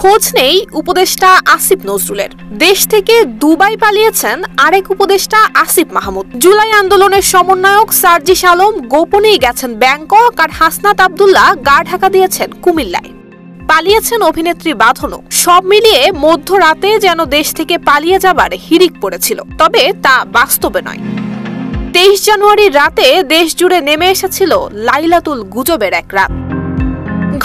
খোঁজ নেই উপদেষ্টা আসিফ নজরুলের। দেশ থেকে দুবাই পালিয়েছেন আরেক উপদেষ্টা আসিফ মাহমুদ। জুলাই আন্দোলনের সমন্বয়ক সার্জিস আলম গোপনেই গেছেন ব্যাংকক, আর হাসনাত আব্দুল্লাহ গা ঢাকা দিয়েছেন কুমিল্লায়। পালিয়েছেন অভিনেত্রী বাঁধনও। সব মিলিয়ে মধ্যরাতে যেন দেশ থেকে পালিয়ে যাবার হিড়িক পড়েছিল, তবে তা বাস্তবে নয়। 23 জানুয়ারির রাতে দেশ জুড়ে নেমে এসেছিল লাইলাতুল গুজবের এক রাত।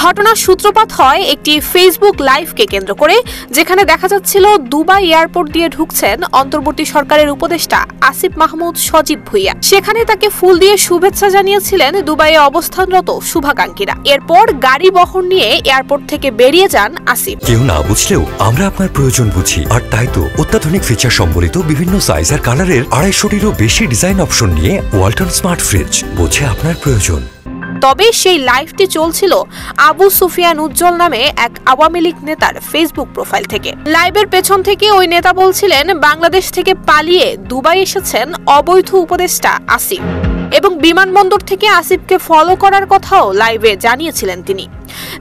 ঘটনার সূত্রপাত হয় একটি ফেসবুক লাইভকে কেন্দ্র করে, যেখানে দেখা যাচ্ছিল দুবাই এয়ারপোর্ট দিয়ে ঢুকছেন অন্তর্বর্তী সরকারের উপদেষ্টা আসিফ মাহমুদ সজীব ভুইয়া। সেখানে তাকে ফুল দিয়ে শুভেচ্ছা জানিয়েছিলেন দুবাইয়ে অবস্থানরত শুভাকাঙ্ক্ষীরা। এরপর গাড়ি বহর নিয়ে এয়ারপোর্ট থেকে বেরিয়ে যান আসিফ। কেউ না বুঝলেও আমরা আপনার প্রয়োজন বুঝি, আর তাই তো অত্যাধুনিক ফিচার সম্বলিত বিভিন্ন সাইজ আর কালারের 250-টিরও বেশি ডিজাইন অপশন নিয়ে ওয়ালটন স্মার্ট ফ্রিজ বোঝে আপনার প্রয়োজন। তবে সেই লাইভটি চলছিল আবু সুফিয়ান উজ্জ্বল নামে এক আওয়ামী লীগ নেতার ফেসবুক প্রোফাইল থেকে। লাইভের পেছন থেকে ওই নেতা বলছিলেন বাংলাদেশ থেকে পালিয়ে দুবাই এসেছেন অবৈধ উপদেষ্টা আসিফ, এবং বিমানবন্দর থেকে আসিফকে ফলো করার কথাও লাইভে জানিয়েছিলেন তিনি।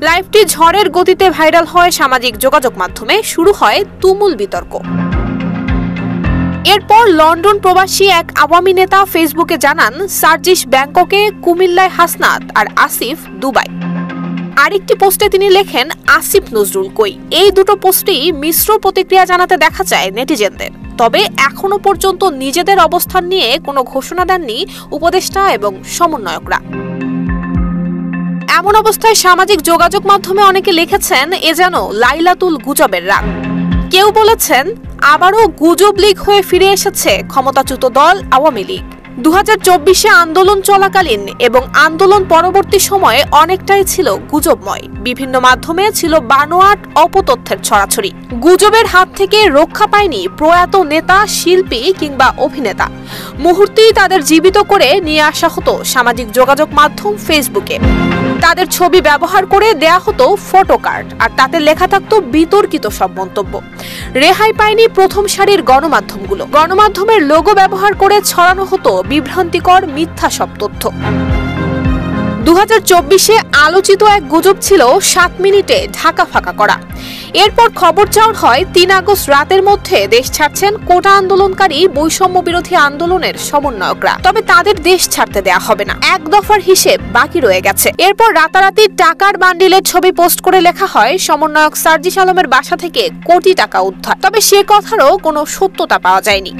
লাইভটি ঝড়ের গতিতে ভাইরাল হয় সামাজিক যোগাযোগ মাধ্যমে। শুরু হয় তুমুল বিতর্ক। এরপর লন্ডন প্রবাসী এক আওয়ামী নেতা ফেসবুকে জানান সার্জিস ব্যাংককে, কুমিল্লায় হাসনাত, আর আসিফ দুবাই। আরেকটি পোস্টে তিনি লেখেন আসিফ নজরুল কই। এই দুটো পোস্টেই মিশ্র প্রতিক্রিয়া জানাতে দেখা যায় নেটিজেনদের। তবে এখনো পর্যন্ত নিজেদের অবস্থান নিয়ে কোনো ঘোষণা দেননি উপদেষ্টা এবং সমন্বয়করা। এমন অবস্থায় সামাজিক যোগাযোগ মাধ্যমে অনেকে লিখেছেন এ যেন লাইলাতুল গুজবের রাত। কেউ বলেছেন আবারও গুজব লীগ হয়ে ফিরে এসেছে ক্ষমতাচ্যুত দল আওয়ামী লীগ। 2024-এ আন্দোলন চলাকালীন এবং আন্দোলন পরবর্তী সময়ে অনেকটাই ছিল গুজবময়। বিভিন্ন মাধ্যমে ছিল বানোয়াট অপতথ্যের ছড়াছড়ি। গুজবের হাত থেকে রক্ষা পায়নি প্রয়াত নেতা, শিল্পী কিংবা অভিনেতা। মুহূর্তেই তাদের জীবিত করে নিয়ে আসা হতো সামাজিক যোগাযোগ মাধ্যম ফেসবুকে। তাদের ছবি ব্যবহার করে দেয়া হতো ফটো কার্ড, আর তাতে লেখা থাকতো বিতর্কিত সব মন্তব্য। রেহাই পায়নি প্রথম সারির গণমাধ্যমগুলো। গণমাধ্যমের লোগো ব্যবহার করে ছড়ানো হতো বিভ্রান্তিকর মিথ্যা সব তথ্য। 2024-এ আলোচিত এক গুজব ছিল 7 মিনিটে ঢাকা ফাঁকা করা। এরপর খবর চাউর হয় 3 আগস্ট রাতের মধ্যে দেশ ছাড়ছেন কোটা আন্দোলনকারী বৈষম্য বিরোধী আন্দোলনের সমন্বয়করা। তবে তাদের দেশ ছাড়তে দেয়া হবে না, এক দফার হিসেব বাকি রয়ে গেছে। এরপর রাতারাতি টাকার বান্ডিলের ছবি পোস্ট করে লেখা হয় সমন্বয়ক সার্জিস আলমের বাসা থেকে কোটি টাকা উদ্ধার। তবে সে কথারও কোনো সত্যতা পাওয়া যায়নি।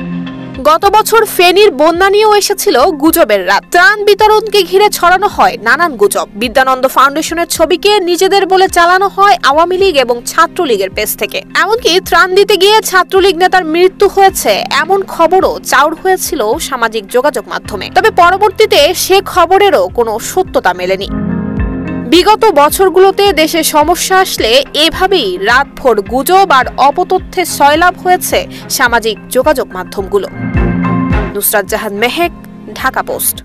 গত বছর ফেনীর বন্যা নিয়েও এসেছিল গুজবের রাত। ত্রাণ বিতরণকে ঘিরে ছড়ানো হয় নানান গুজব। বিদ্যানন্দ ফাউন্ডেশনের ছবিকে নিজেদের বলে চালানো হয় আওয়ামী লীগ এবং ছাত্রলীগের পেজ থেকে। এমনকি ত্রাণ দিতে গিয়ে ছাত্রলীগ নেতার মৃত্যু হয়েছে এমন খবরও চাউর হয়েছিল সামাজিক যোগাযোগ মাধ্যমে। তবে পরবর্তীতে সে খবরেরও কোনো সত্যতা মেলেনি। বিগত বছরগুলোতে দেশে সমস্যা আসলে এভাবেই রাতভর গুজব আর অপতথ্যে সয়লাভ হয়েছে সামাজিক যোগাযোগ মাধ্যমগুলো। নুসরাত জাহান মেহেক, ঢাকা পোস্ট।